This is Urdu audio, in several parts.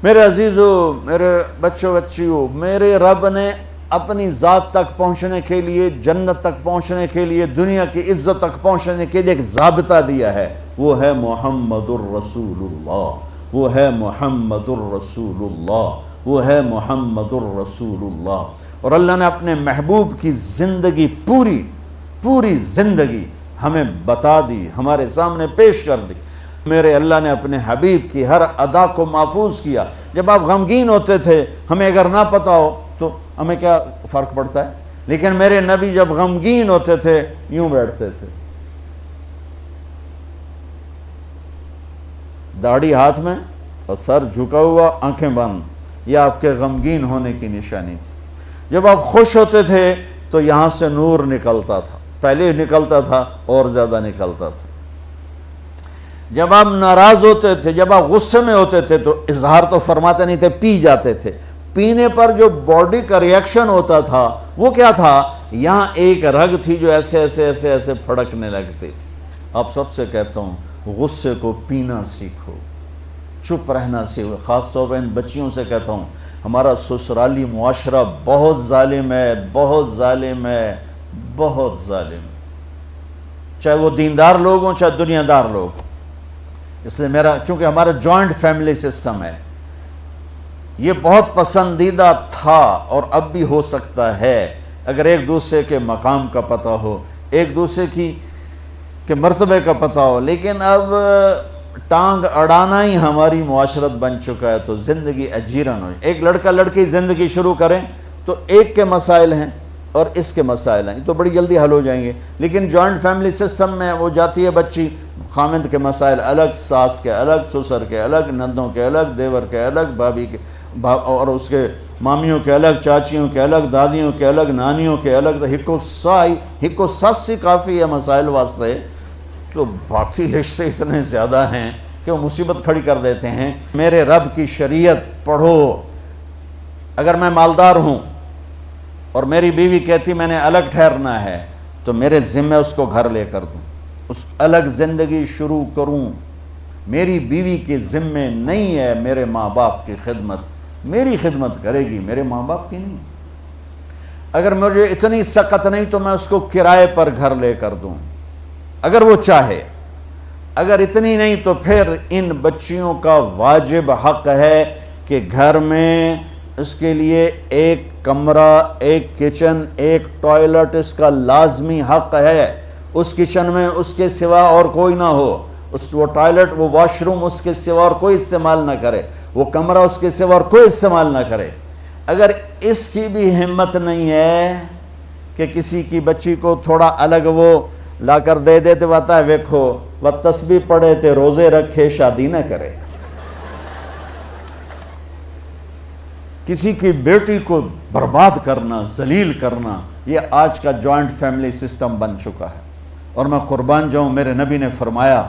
میرے عزیزو، میرے بچوں بچیوں، میرے رب نے اپنی ذات تک پہنچنے کے لیے، جنت تک پہنچنے کے لیے، دنیا کی عزت تک پہنچنے کے لیے ایک ضابطہ دیا ہے، وہ ہے محمد الرسول اللہ، وہ ہے محمد الرسول اللہ، وہ ہے محمد الرسول اللہ۔ اور اللہ نے اپنے محبوب کی زندگی، پوری زندگی ہمیں بتا دی، ہمارے سامنے پیش کر دی۔ میرے اللہ نے اپنے حبیب کی ہر ادا کو محفوظ کیا۔ جب آپ غمگین ہوتے تھے، ہمیں اگر نہ پتہ ہو تو ہمیں کیا فرق پڑتا ہے، لیکن میرے نبی جب غمگین ہوتے تھے یوں بیٹھتے تھے، داڑھی ہاتھ میں اور سر جھکا ہوا، آنکھیں بند۔ یہ آپ کے غمگین ہونے کی نشانی تھی۔ جب آپ خوش ہوتے تھے تو یہاں سے نور نکلتا تھا، پہلے ہی نکلتا تھا اور زیادہ نکلتا تھا۔ جب آپ ناراض ہوتے تھے، جب آپ غصے میں ہوتے تھے تو اظہار تو فرماتے نہیں تھے، پی جاتے تھے۔ پینے پر جو باڈی کا ریئیکشن ہوتا تھا وہ کیا تھا؟ یہاں ایک رگ تھی جو ایسے ایسے ایسے ایسے پھڑکنے لگتی تھی۔ آپ سب سے کہتا ہوں، غصے کو پینا سیکھو، چپ رہنا سیکھو۔ خاص طور پر ان بچیوں سے کہتا ہوں، ہمارا سسرالی معاشرہ بہت ظالم ہے، بہت ظالم ہے، بہت ظالم ہے، چاہے وہ دیندار لوگ ہوں، چاہے دنیا دار لوگ ہوں۔ اس لیے چونکہ ہمارا جوائنٹ فیملی سسٹم ہے، یہ بہت پسندیدہ تھا اور اب بھی ہو سکتا ہے اگر ایک دوسرے کے مقام کا پتہ ہو، ایک دوسرے کے مرتبے کا پتہ ہو، لیکن اب ٹانگ اڑانا ہی ہماری معاشرت بن چکا ہے، تو زندگی اجیرن ہو۔ ایک لڑکا لڑکی زندگی شروع کریں تو ایک کے مسائل ہیں اور اس کے مسائل ہیں، تو بڑی جلدی حل ہو جائیں گے، لیکن جوائنٹ فیملی سسٹم میں وہ جاتی ہے بچی، خامند کے مسائل الگ، ساس کے الگ، سسر کے الگ، نندوں کے الگ، دیور کے الگ، بھابھی کے اور اس کے مامیوں کے الگ، چاچیوں کے الگ، دادیوں کے الگ، نانیوں کے الگ، تو ہکو ساسی کافی ہے مسائل واسطے، تو باقی رشتے اتنے زیادہ ہیں کہ وہ مصیبت کھڑی کر دیتے ہیں۔ میرے رب کی شریعت پڑھو۔ اگر میں مالدار ہوں اور میری بیوی کہتی میں نے الگ ٹھہرنا ہے تو میرے ذمہ اس کو گھر لے کر دوں، اس الگ زندگی شروع کروں۔ میری بیوی کے ذمہ نہیں ہے میرے ماں باپ کی خدمت، میری خدمت کرے گی، میرے ماں باپ کی نہیں۔ اگر مجھے اتنی سخت نہیں تو میں اس کو کرائے پر گھر لے کر دوں اگر وہ چاہے، اگر اتنی نہیں تو پھر ان بچیوں کا واجب حق ہے کہ گھر میں اس کے لیے ایک کمرہ، ایک کچن، ایک ٹوائلٹ اس کا لازمی حق ہے۔ اس کچن میں اس کے سوا اور کوئی نہ ہو، وہ ٹوائلٹ، وہ واش روم اس کے سوا اور کوئی استعمال نہ کرے، وہ کمرہ اس کے سوا اور کوئی استعمال نہ کرے۔ اگر اس کی بھی ہمت نہیں ہے کہ کسی کی بچی کو تھوڑا الگ وہ لا کر دے دیتے، بتا ہے ویکھو وہ تسبیح پڑھے تے روزے رکھے، شادی نہ کرے۔ کسی کی بیٹی کو برباد کرنا، ذلیل کرنا، یہ آج کا جوائنٹ فیملی سسٹم بن چکا ہے۔ اور میں قربان جاؤں، میرے نبی نے فرمایا،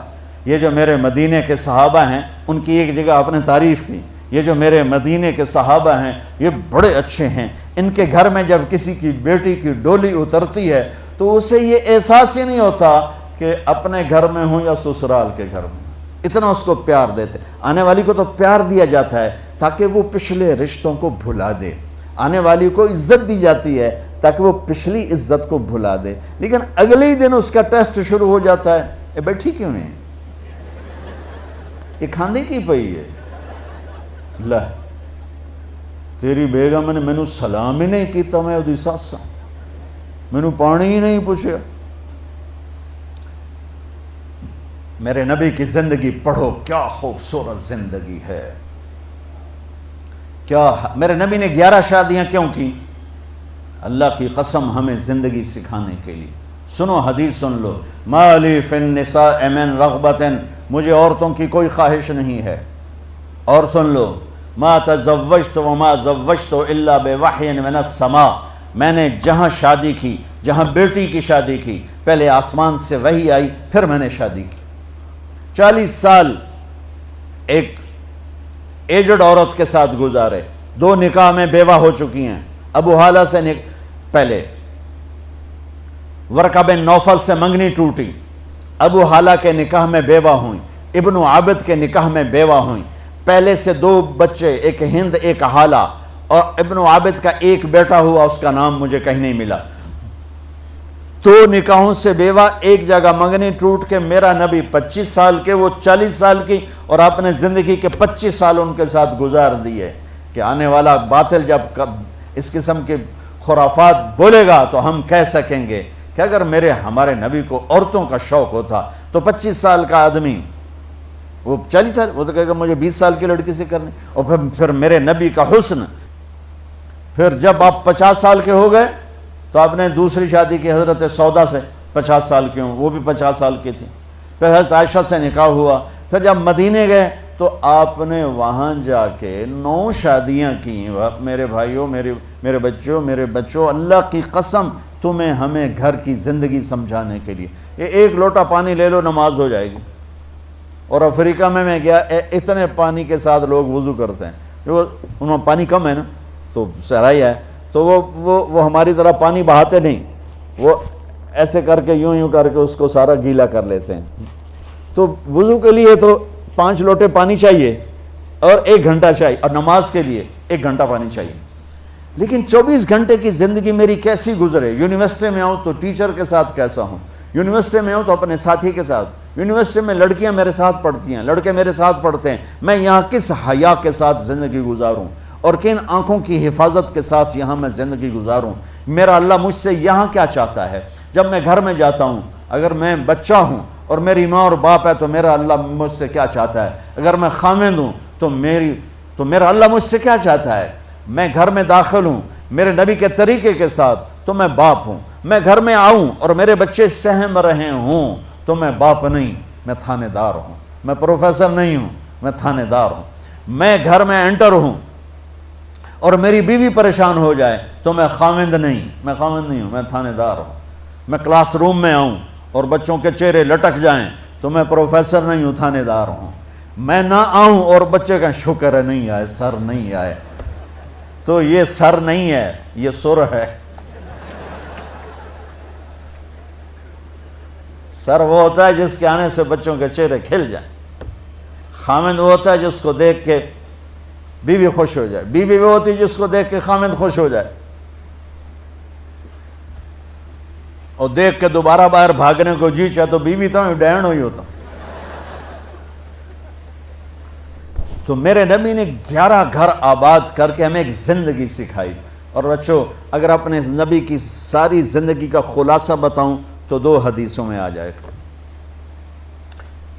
یہ جو میرے مدینے کے صحابہ ہیں، ان کی ایک جگہ آپ نے تعریف کی، یہ جو میرے مدینے کے صحابہ ہیں یہ بڑے اچھے ہیں، ان کے گھر میں جب کسی کی بیٹی کی ڈولی اترتی ہے تو اسے یہ احساس ہی نہیں ہوتا کہ اپنے گھر میں ہوں یا سسرال کے گھر میں، اتنا اس کو پیار دیتے۔ آنے والی کو تو پیار دیا جاتا ہے تاکہ وہ پچھلے رشتوں کو بھلا دے، آنے والی کو عزت دی جاتی ہے تاکہ وہ پچھلی عزت کو بھلا دے، لیکن اگلے ہی دن اس کا ٹیسٹ شروع ہو جاتا ہے، یہ بیٹھی کیوں نہیں، یہ کھاندی کی پئی ہے، لہ تیری بیگم نے مینوں سلام ہی نہیں کیتا، میں اودی ساسا، مینوں پانی ہی نہیں پوچھا۔ میرے نبی کی زندگی پڑھو، کیا خوبصورت زندگی ہے، کیا میرے نبی نے 11 شادیاں کیوں کی؟ اللہ کی قسم ہمیں زندگی سکھانے کے لیے۔ سنو حدیث سن لو، ما لی فی النساء من رغبت، مجھے عورتوں کی کوئی خواہش نہیں ہے۔ اور سن لو، ما تزوجت وما زوجت الا بوحی من السماء، میں نے جہاں شادی کی، جہاں بیٹی کی شادی کی، پہلے آسمان سے وحی آئی، پھر میں نے شادی کی۔ 40 سال ایک ایجڈ عورت کے ساتھ گزارے، 2 نکاح میں بیوہ ہو چکی ہیں۔ ابو حالہ سے پہلے ورقہ بن نوفل سے منگنی ٹوٹی، ابو حالہ کے نکاح میں بیوہ ہوئیں، ابن عابد کے نکاح میں بیوہ ہوئیں، پہلے سے 2 بچے، ایک ہند ایک حالہ، اور ابن عابد کا ایک بیٹا ہوا، اس کا نام مجھے کہیں نہیں ملا۔ 2 نکاحوں سے بیوہ، ایک جگہ منگنی ٹوٹ کے میرا نبی 25 سال کے، وہ 40 سال کی، اور آپ نے زندگی کے 25 سال ان کے ساتھ گزار دیے کہ آنے والا باطل جب اس قسم کے خرافات بولے گا تو ہم کہہ سکیں گے کہ اگر ہمارے نبی کو عورتوں کا شوق ہوتا تو 25 سال کا آدمی، وہ 40 سال، وہ تو کہے گا مجھے 20 سال کی لڑکی سے کرنے، اور پھر میرے نبی کا حسن۔ پھر جب آپ 50 سال کے ہو گئے تو آپ نے دوسری شادی کی حضرت سودا سے، 50 سال کی ہوں، وہ بھی 50 سال کی تھی۔ پھر حضرت عائشہ سے نکاح ہوا۔ پھر جب مدینے گئے تو آپ نے وہاں جا کے 9 شادیاں کی۔ میرے بھائیوں، میرے بچوں، اللہ کی قسم تمہیں ہمیں گھر کی زندگی سمجھانے کے لیے یہ 1 لوٹا پانی لے لو، نماز ہو جائے گی۔ اور افریقہ میں گیا، اتنے پانی کے ساتھ لوگ وضو کرتے ہیں، انہوں پانی کم ہے نا، تو صحرائی ہے، تو وہ ہماری طرح پانی بہاتے نہیں، وہ ایسے کر کے یوں کر کے اس کو سارا گیلا کر لیتے ہیں۔ تو وضو کے لیے تو 5 لوٹے پانی چاہیے اور 1 گھنٹہ چاہیے، اور نماز کے لیے 1 گھنٹہ پانی چاہیے۔ لیکن 24 گھنٹے کی زندگی میری کیسی گزرے؟ یونیورسٹی میں آؤں تو ٹیچر کے ساتھ کیسا ہوں، یونیورسٹی میں ہوں تو اپنے ساتھی کے ساتھ، یونیورسٹی میں لڑکیاں میرے ساتھ پڑھتی ہیں، لڑکے میرے ساتھ پڑھتے ہیں، میں یہاں کس حیا کے ساتھ زندگی گزاروں اور کن آنکھوں کی حفاظت کے ساتھ یہاں میں زندگی گزاروں؟ میرا اللہ مجھ سے یہاں کیا چاہتا ہے؟ جب میں گھر میں جاتا ہوں، اگر میں بچہ ہوں اور میری ماں اور باپ ہے تو میرا اللہ مجھ سے کیا چاہتا ہے؟ اگر میں خامند ہوں تو میرا اللہ مجھ سے کیا چاہتا ہے؟ میں گھر میں داخل ہوں میرے نبی کے طریقے کے ساتھ تو میں باپ ہوں، میں گھر میں آؤں اور میرے بچے سہم رہے ہوں تو میں باپ نہیں، میں تھانے دار ہوں، میں پروفیسر نہیں ہوں، میں تھانے دار ہوں۔ میں گھر میں انٹر ہوں اور میری بیوی پریشان ہو جائے تو میں خامند نہیں ہوں، میں تھانے دار ہوں۔ میں کلاس روم میں آؤں اور بچوں کے چہرے لٹک جائیں تو میں پروفیسر نہیں ہوں، تھانے دار ہوں۔ میں نہ آؤں اور بچے کہیں شکر ہے نہیں آئے، سر نہیں آئے، تو یہ سر نہیں ہے، یہ سر ہے۔ سر وہ ہوتا ہے جس کے آنے سے بچوں کے چہرے کھل جائیں، خامند وہ ہوتا ہے جس کو دیکھ کے بیوی خوش ہو جائے، بیوی وہ ہوتی ہے جس کو دیکھ کے خامند خوش ہو جائے، اور دیکھ کے دوبارہ باہر بھاگنے کو جی چاہے تو بیوی تو ڈینڈ ہوئی ہوتا۔ تو میرے نبی نے 11 گھر آباد کر کے ہمیں ایک زندگی سکھائی۔ اور بچوں، اگر اپنے نبی کی ساری زندگی کا خلاصہ بتاؤں تو 2 حدیثوں میں آ جائے گا۔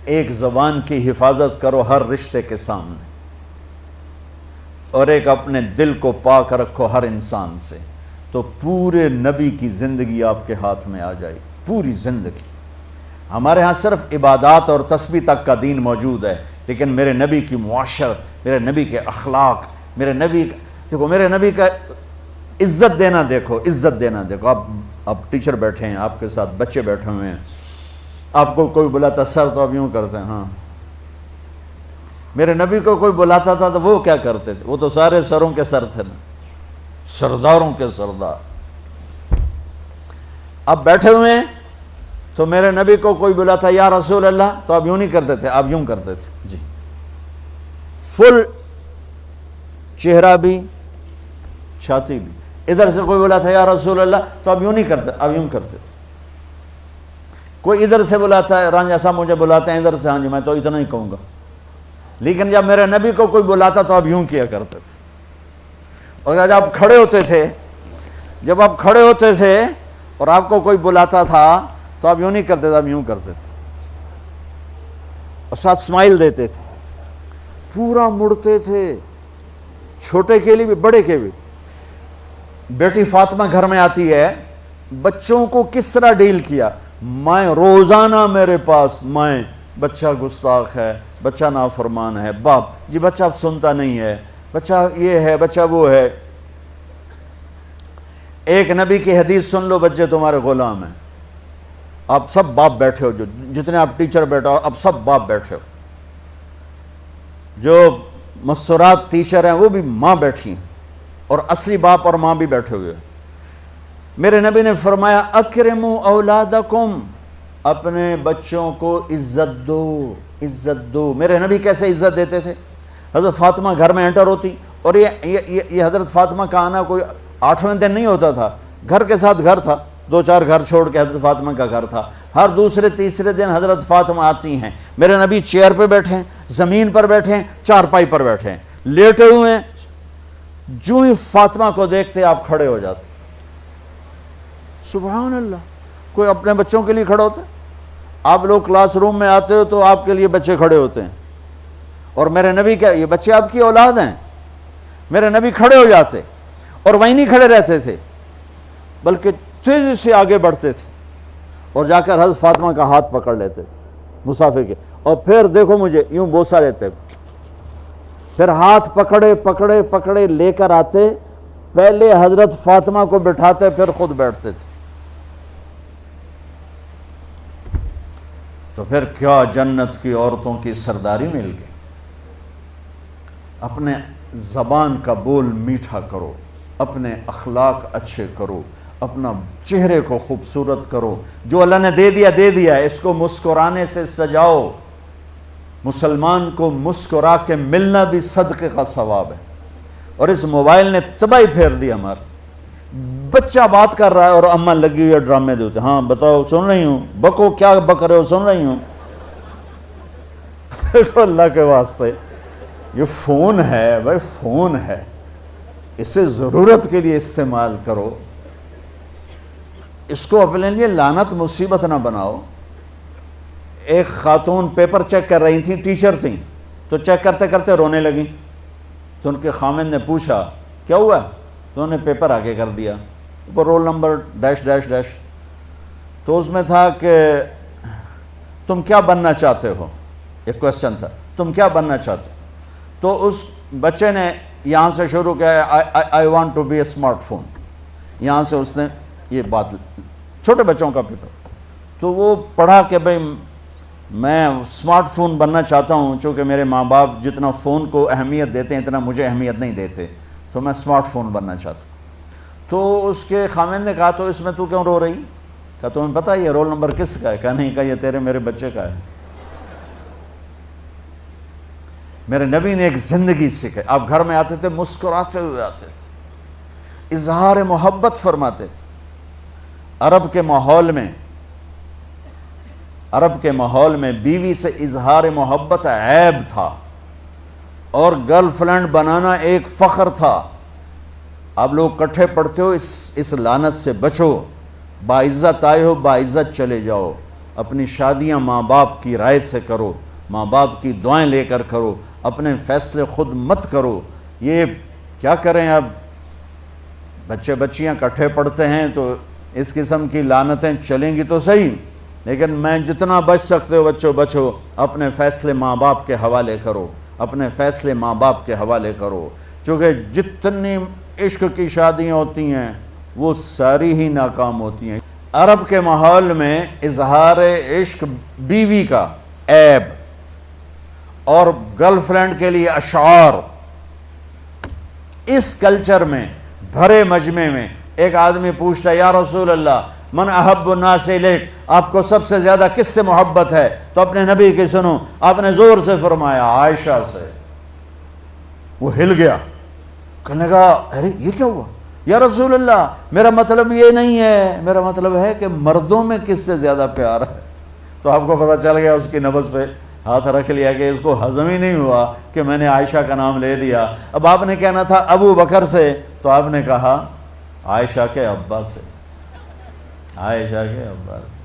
ایک، زبان کی حفاظت کرو ہر رشتے کے سامنے، اور ایک، اپنے دل کو پاک رکھو ہر انسان سے، تو پورے نبی کی زندگی آپ کے ہاتھ میں آ جائے، پوری زندگی۔ ہمارے ہاں صرف عبادات اور تسبیح تک کا دین موجود ہے، لیکن میرے نبی کی معاشرت، میرے نبی کے اخلاق، میرے نبی کا عزت دینا دیکھو، عزت دینا دیکھو۔ آپ ٹیچر بیٹھے ہیں، آپ کے ساتھ بچے بیٹھے ہوئے ہیں، آپ کو کوئی بلاتا سر تو آپ یوں کرتے ہیں، ہاں۔ میرے نبی کو کوئی بلاتا تھا تو وہ کیا کرتے تھے؟ وہ تو سارے سروں کے سر تھے نا، سرداروں کے سردار۔ اب بیٹھے ہوئے ہیں تو میرے نبی کو کوئی بلاتا یا رسول اللہ تو آپ یوں نہیں کرتے تھے، آپ یوں کرتے تھے، جی، فل چہرہ بھی چھاتی بھی۔ ادھر سے کوئی بلاتا یا رسول اللہ تو آپ یوں نہیں کرتے، آپ یوں کرتے تھے۔ کوئی ادھر سے بلاتا ہے، رانجھا صاحب مجھے بلاتے ہیں ادھر سے، ہاں جی میں تو اتنا ہی کہوں گا۔ لیکن جب میرے نبی کو کوئی بلاتا تو آپ یوں کیا کرتے تھے۔ اور جب آپ کھڑے ہوتے تھے اور آپ کو کوئی بلاتا تھا تو آپ یوں نہیں کرتے تھے، آپ یوں کرتے تھے، اور ساتھ اسمائل دیتے تھے، پورا مڑتے تھے، چھوٹے کے لیے بھی بڑے کے بھی۔ بیٹی فاطمہ گھر میں آتی ہے، بچوں کو کس طرح ڈیل کیا؟ میں روزانہ میرے پاس بچہ گستاخ ہے، بچہ نافرمان ہے، باپ جی بچہ اب سنتا نہیں ہے، بچہ یہ ہے، بچہ وہ ہے۔ ایک نبی کی حدیث سن لو، بچے تمہارے غلام ہیں۔ آپ سب باپ بیٹھے ہو، جو جتنے آپ ٹیچر بیٹھے ہو، اب سب باپ بیٹھے ہو۔ جو مستورات ٹیچر ہیں وہ بھی ماں بیٹھی ہیں، اور اصلی باپ اور ماں بھی بیٹھے ہوئے ہیں۔ میرے نبی نے فرمایا اکرموا اولادکم، اپنے بچوں کو عزت دو، عزت دو۔ میرے نبی کیسے عزت دیتے تھے؟ حضرت فاطمہ گھر میں انٹر ہوتی، اور یہ حضرت فاطمہ کا آنا کوئی 8ویں دن نہیں ہوتا تھا، گھر کے ساتھ گھر تھا، 2-4 گھر چھوڑ کے حضرت فاطمہ کا گھر تھا، ہر دوسرے تیسرے دن حضرت فاطمہ آتی ہیں، میرے نبی چیئر پہ بیٹھے ہیں، زمین پر بیٹھے ہیں، چارپائی پر بیٹھے ہیں، لیٹے ہوئے ہیں، جو ہی فاطمہ کو دیکھتے آپ کھڑے ہو جاتے. سبحان اللہ. کوئی اپنے بچوں کے لیے کھڑا ہوتا ہے؟ آپ لوگ کلاس روم میں آتے ہو تو آپ کے لیے بچے کھڑے ہوتے ہیں، اور میرے نبی کیا، یہ بچے آپ کی اولاد ہیں، میرے نبی کھڑے ہو جاتے، اور وہیں نہیں کھڑے رہتے تھے بلکہ تیزی سے آگے بڑھتے تھے اور جا کر حضرت فاطمہ کا ہاتھ پکڑ لیتے تھے مسافر کے، اور پھر دیکھو مجھے یوں بوسہ لیتے، پھر ہاتھ پکڑے پکڑے پکڑے لے کر آتے، پہلے حضرت فاطمہ کو بٹھاتے پھر خود بیٹھتے تھے. تو پھر کیا جنت کی عورتوں کی سرداری مل گئی. اپنے زبان کا بول میٹھا کرو، اپنے اخلاق اچھے کرو، اپنا چہرے کو خوبصورت کرو، جو اللہ نے دے دیا اس کو مسکرانے سے سجاؤ. مسلمان کو مسکرا کے ملنا بھی صدقے کا ثواب ہے. اور اس موبائل نے تباہی پھیر دی ہمارا. بچہ بات کر رہا ہے اور اماں لگی ہوئی ہے ڈرامے دیتے، ہاں بتاؤ سن رہی ہوں، بکو کیا بک رہے ہو، سن رہی ہوں. دیکھو اللہ کے واسطے یہ فون ہے بھائی، فون ہے، اسے ضرورت کے لیے استعمال کرو، اس کو اپنے لیے لعنت مصیبت نہ بناؤ. ایک خاتون پیپر چیک کر رہی تھیں، ٹیچر تھیں، تو چیک کرتے کرتے رونے لگیں، تو ان کے خامند نے پوچھا کیا ہوا، تو انہوں نے پیپر آگے کر دیا، اوپر roll number dash dash dash, تو اس میں تھا کہ تم کیا بننا چاہتے ہو، ایک کویسچن تھا، تم کیا بننا چاہتے ہو. تو اس بچے نے یہاں سے شروع کیا، I want to be a smart phone, یہاں سے اس نے یہ بات، چھوٹے بچوں کا پیپر، تو وہ پڑھا کہ بھئی میں اسمارٹ فون بننا چاہتا ہوں، چونکہ میرے ماں باپ جتنا فون کو اہمیت دیتے ہیں اتنا مجھے اہمیت نہیں دیتے، تو میں اسمارٹ فون بننا چاہتا ہوں. تو اس کے خامند نے کہا تو اس میں تو کیوں رو رہی؟ کہا تمہیں پتہ ہے یہ رول نمبر کس کا ہے؟ کہا نہیں. کہا یہ تیرے میرے بچے کا ہے. میرے نبی نے ایک زندگی سکھائی. آپ گھر میں آتے تھے مسکراتے ہوئے آتے تھے، اظہار محبت فرماتے تھے. عرب کے ماحول میں بیوی سے اظہار محبت عیب تھا، اور گرل فرینڈ بنانا ایک فخر تھا. آپ لوگ کٹھے پڑھتے ہو، اس لعنت سے بچو. باعزت آئے ہو، باعزت چلے جاؤ. اپنی شادیاں ماں باپ کی رائے سے کرو، ماں باپ کی دعائیں لے کر کرو، اپنے فیصلے خود مت کرو. یہ کیا کریں، اب بچے بچیاں کٹھے پڑھتے ہیں تو اس قسم کی لعنتیں چلیں گی تو صحیح، لیکن میں جتنا بچ سکتے ہو بچوں بچو. اپنے فیصلے ماں باپ کے حوالے کرو، اپنے فیصلے ماں باپ کے حوالے کرو. چونکہ جتنی عشق کی شادیاں ہوتی ہیں وہ ساری ہی ناکام ہوتی ہیں. عرب کے ماحول میں اظہار عشق بیوی کا عیب، اور گرل فرینڈ کے لیے اشعار. اس کلچر میں بھرے مجمع میں ایک آدمی پوچھتا ہے یا رسول اللہ من احب الناس الیک، آپ کو سب سے زیادہ کس سے محبت ہے؟ تو اپنے نبی کی سنو. آپ نے زور سے فرمایا عائشہ سے. وہ ہل گیا، کہنے لگا ارے یہ کیا ہوا یا رسول اللہ، میرا مطلب یہ نہیں ہے، میرا مطلب ہے کہ مردوں میں کس سے زیادہ پیار ہے. تو آپ کو پتہ چل گیا، اس کی نبض پہ ہاتھ رکھ لیا کہ اس کو ہضم ہی نہیں ہوا کہ میں نے عائشہ کا نام لے دیا. اب آپ نے کہنا تھا ابو بکر سے، تو آپ نے کہا عائشہ کے ابا سے، عائشہ کے ابا سے.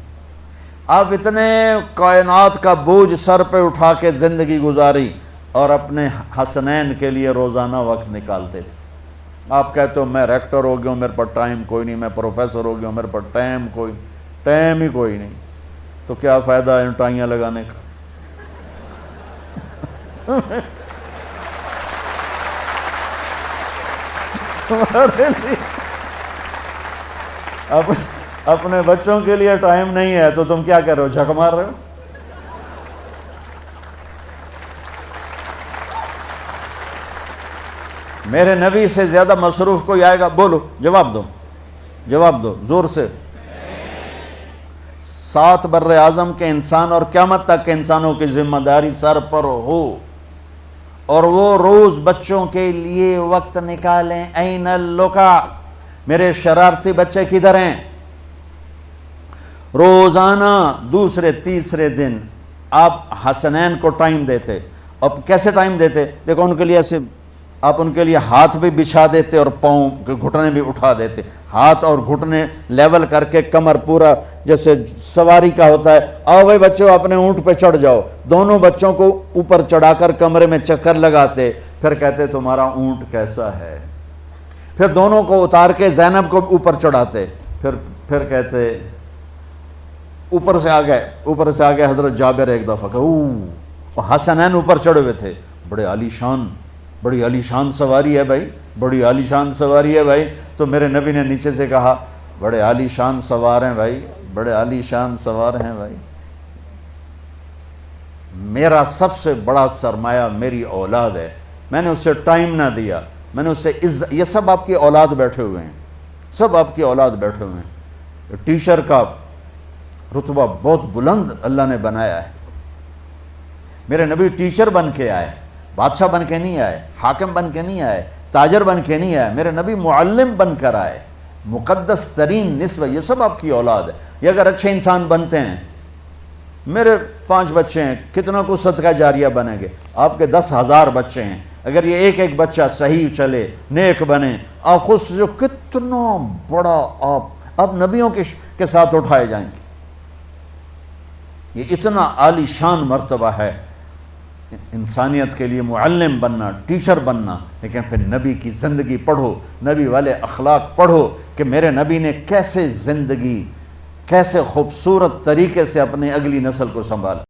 آپ اتنے کائنات کا بوجھ سر پہ اٹھا کے زندگی گزاری اور اپنے حسنین کے لیے روزانہ وقت نکالتے تھے. آپ کہتے ہو میں ریکٹر ہو گیا ہوں، میرے پاس ٹائم کوئی نہیں، میں پروفیسر ہو گیا ہوں، میرے پاس ٹائم ہی کوئی نہیں. تو کیا فائدہ ہے ٹائیاں لگانے کا؟ اپنے بچوں کے لیے ٹائم نہیں ہے تو تم کیا کر رہے ہو، جھک مار رہے ہو؟ میرے نبی سے زیادہ مصروف کوئی آئے گا؟ بولو، جواب دو زور سے. 7 بر اعظم کے انسان اور قیامت تک کے انسانوں کی ذمہ داری سر پر ہو، اور وہ روز بچوں کے لیے وقت نکالیں. این اللقا، میرے شرارتی بچے کدھر ہیں؟ روزانہ دوسرے تیسرے دن آپ حسنین کو ٹائم دیتے. اب کیسے ٹائم دیتے؟ دیکھو ان کے لیے ایسے آپ ان کے لیے ہاتھ بھی بچھا دیتے اور پاؤں کے گھٹنے بھی اٹھا دیتے. ہاتھ اور گھٹنے لیول کر کے کمر پورا جیسے سواری کا ہوتا ہے. آؤ بھائی بچوں اپنے اونٹ پہ چڑھ جاؤ. دونوں بچوں کو اوپر چڑھا کر کمرے میں چکر لگاتے. پھر کہتے تمہارا اونٹ کیسا ہے. پھر دونوں کو اتار کے زینب کو اوپر چڑھاتے. پھر کہتے اوپر سے آ گئے حضرت جابر ایک دفعہ کہ حسنین اوپر چڑھے ہوئے تھے. بڑی عالی شان سواری ہے بھائی، بڑی عالی شان سواری ہے بھائی. تو میرے نبی نے نیچے سے کہا بڑے عالی شان سوار ہیں بھائی، بڑے عالی شان سوار ہیں بھائی. میرا سب سے بڑا سرمایہ میری اولاد ہے. میں نے اسے ٹائم نہ دیا، میں نے اسے یہ سب آپ کی اولاد بیٹھے ہوئے ہیں، سب آپ کی اولاد بیٹھے ہوئے ہیں. ٹیچر کا رتبہ بہت بلند اللہ نے بنایا ہے. میرے نبی ٹیچر بن کے آئے، بادشاہ بن کے نہیں آئے، حاکم بن کے نہیں آئے، تاجر بن کے نہیں آئے. میرے نبی معلم بن کر آئے. مقدس ترین نسبہ، یہ سب آپ کی اولاد ہے. یہ اگر اچھے انسان بنتے ہیں، میرے 5 بچے ہیں، کتنا کو صدقہ جاریہ بنیں گے؟ آپ کے 10,000 بچے ہیں، اگر یہ ایک بچہ صحیح چلے، نیک بنے، آپ خود سے جو کتنا بڑا آپ نبیوں کے ساتھ اٹھائے جائیں گے. یہ اتنا عالی شان مرتبہ ہے انسانیت کے لیے، معلم بننا، ٹیچر بننا. لیکن پھر نبی کی زندگی پڑھو، نبی والے اخلاق پڑھو کہ میرے نبی نے کیسے زندگی، کیسے خوبصورت طریقے سے اپنی اگلی نسل کو سنبھالا.